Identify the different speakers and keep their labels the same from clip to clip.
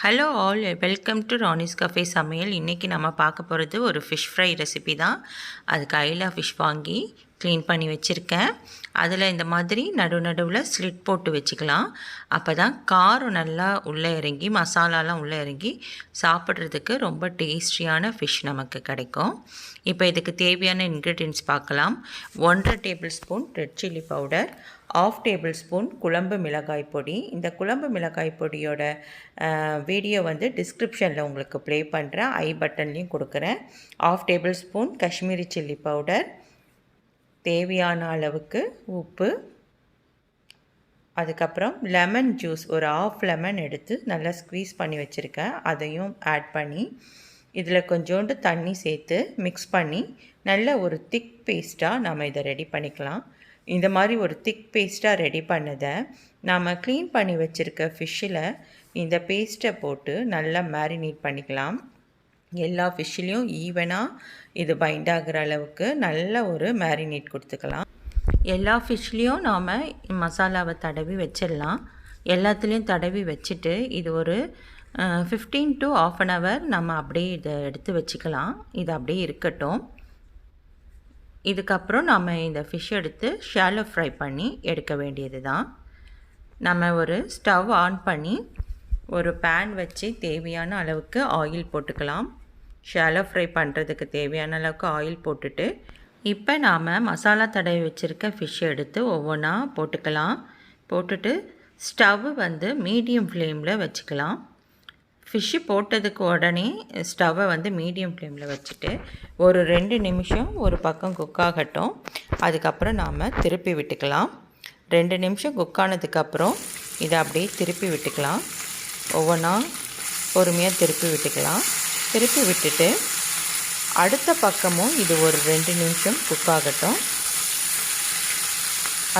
Speaker 1: Hello all, welcome to Rani's cafe சமையல். இன்றைக்கி நம்ம பார்க்க போகிறது ஒரு ஃபிஷ் ஃப்ரை ரெசிபி தான். அதுக்கு ஐலா ஃபிஷ் வாங்கி க்ளீன் பண்ணி வச்சுருக்கேன். அதில் இந்த மாதிரி நடுவில் ஸ்லிட் போட்டு வச்சுக்கலாம். அப்போ தான் காரம் நல்லா உள்ளே இறங்கி மசாலாலாம் உள்ளே இறங்கி சாப்பிட்றதுக்கு ரொம்ப டேஸ்டியான ஃபிஷ் நமக்கு கிடைக்கும். இப்போ இதுக்கு தேவையான இன்க்ரீடியன்ட்ஸ் பார்க்கலாம். 1.5 table spoon red chilli powder, 1/2 table spoon குழம்பு மிளகாய் பொடி. இந்த குழம்பு மிளகாய் பொடியோட வீடியோ டிஸ்கிரிப்ஷனில் உங்களுக்கு ப்ளே பண்ணுறேன், ஐ பட்டன்லேயும் கொடுக்குறேன். 1/2 table spoon Kashmiri chilli powder, தேவையான அளவுக்கு உப்பு, அதுக்கப்புறம் லெமன் ஜூஸ் ஒரு 1/2 லெமன் எடுத்து நல்லா ஸ்க்வீஸ் பண்ணி வச்சுருக்கேன், அதையும் ஆட் பண்ணி இதில் கொஞ்சோண்டு தண்ணி சேர்த்து மிக்ஸ் பண்ணி நல்ல ஒரு திக் பேஸ்ட்டாக நம்ம இதை ரெடி பண்ணிக்கலாம். இந்த மாதிரி ஒரு திக் பேஸ்ட்டாக ரெடி பண்ணதை நாம் க்ளீன் பண்ணி வச்சுருக்க ஃபிஷ்ஷில் இந்த பேஸ்ட்டை போட்டு நல்லா மேரினேட் பண்ணிக்கலாம். எல்லா ஃபிஷ்ஷிலையும் ஈவனாக இது பைண்ட் ஆகிற அளவுக்கு நல்ல ஒரு மேரினேட் கொடுத்துக்கலாம். எல்லா ஃபிஷ்லேயும் நாம் மசாலாவை தடவி வச்சிடலாம். எல்லாத்துலேயும் தடவி வச்சுட்டு இது ஒரு 15 to ½ an hour நம்ம அப்படியே இதை எடுத்து வச்சுக்கலாம். இது அப்படியே இருக்கட்டும். இதுக்கப்புறம் நம்ம இந்த ஃபிஷ் எடுத்து ஷாலோ ஃப்ரை பண்ணி எடுக்க வேண்டியது தான். நம்ம ஒரு ஸ்டவ் ஆன் பண்ணி ஒரு பேன் வச்சு தேவையான அளவுக்கு ஆயில் போட்டுக்கலாம். ஷாலோ ஃப்ரை பண்ணுறதுக்கு தேவையான அளவுக்கு ஆயில் போட்டுட்டு இப்போ நாம் மசாலா தடவி வச்சுருக்க ஃபிஷ் எடுத்து ஒவ்வொன்றா போட்டுக்கலாம். போட்டுட்டு ஸ்டவ் மீடியம் ஃப்ளேமில் வச்சுக்கலாம். ஃபிஷ்ஷு போட்டதுக்கு உடனே ஸ்டவ்வை மீடியம் ஃப்ளேமில் வச்சுட்டு ஒரு 2 நிமிஷம் ஒரு பக்கம் குக் ஆகட்டும். அதுக்கப்புறம் நாம் திருப்பி விட்டுக்கலாம். 2 நிமிஷம் குக் ஆனதுக்கப்புறம் இதை அப்படியே திருப்பி விட்டுக்கலாம். ஒவ்வொன்றா பொறுமையாக திருப்பி விட்டுக்கலாம். திருப்பி விட்டுட்டு அடுத்த பக்கமும் இது ஒரு 2 நிமிஷம் குக் ஆகட்டும்.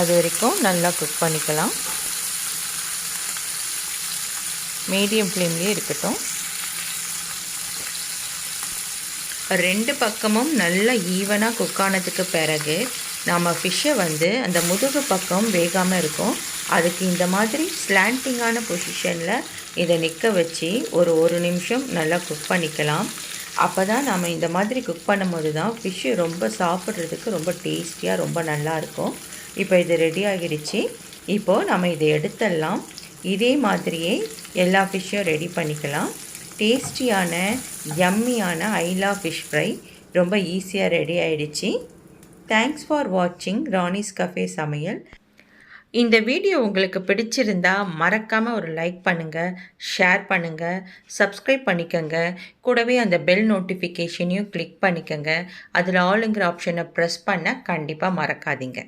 Speaker 1: அது வரைக்கும் நல்லா குக் பண்ணிக்கலாம். மீடியம் ஃப்ளேம்லேயே இருக்கட்டும். 2 பக்கமும் நல்லா ஈவனாக குக் ஆனதுக்கு பிறகு நாம் ஃபிஷ்ஷை அந்த முதுகு பக்கம் வேகாமல் இருக்கும். அதுக்கு இந்த மாதிரி ஸ்லாண்டிங்கான பொசிஷனில் இதை நிற்க வச்சு ஒரு நிமிஷம் நல்லா குக் பண்ணிக்கலாம். அப்போ தான் நம்ம இந்த மாதிரி குக் பண்ணும்போது தான் ஃபிஷ்ஷு ரொம்ப சாப்பிட்றதுக்கு ரொம்ப டேஸ்டியாக ரொம்ப நல்லாயிருக்கும். இப்போ இது ரெடி ஆகிடுச்சு. இப்போது நம்ம இதை எடுத்துடலாம். இதே மாதிரியே எல்லா ஃபிஷ்ஷும் ரெடி பண்ணிக்கலாம். டேஸ்டியான யம்மியான ஐலா ஃபிஷ் ஃப்ரை ரொம்ப ஈஸியாக ரெடி ஆகிடுச்சு. தேங்க்ஸ் ஃபார் வாட்சிங் ராணிஸ் கஃபே சமையல். இந்த வீடியோ உங்களுக்கு பிடிச்சிருந்தா மறக்காமல் ஒரு லைக் பண்ணுங்கள், ஷேர் பண்ணுங்கள், சப்ஸ்கிரைப் பண்ணிக்கோங்க. கூடவே அந்த பெல் நோட்டிஃபிகேஷனையும் கிளிக் பண்ணிக்கோங்க. அதில் ஆளுங்கிற ஆப்ஷனை ப்ரெஸ் பண்ண கண்டிப்பாக மறக்காதீங்க.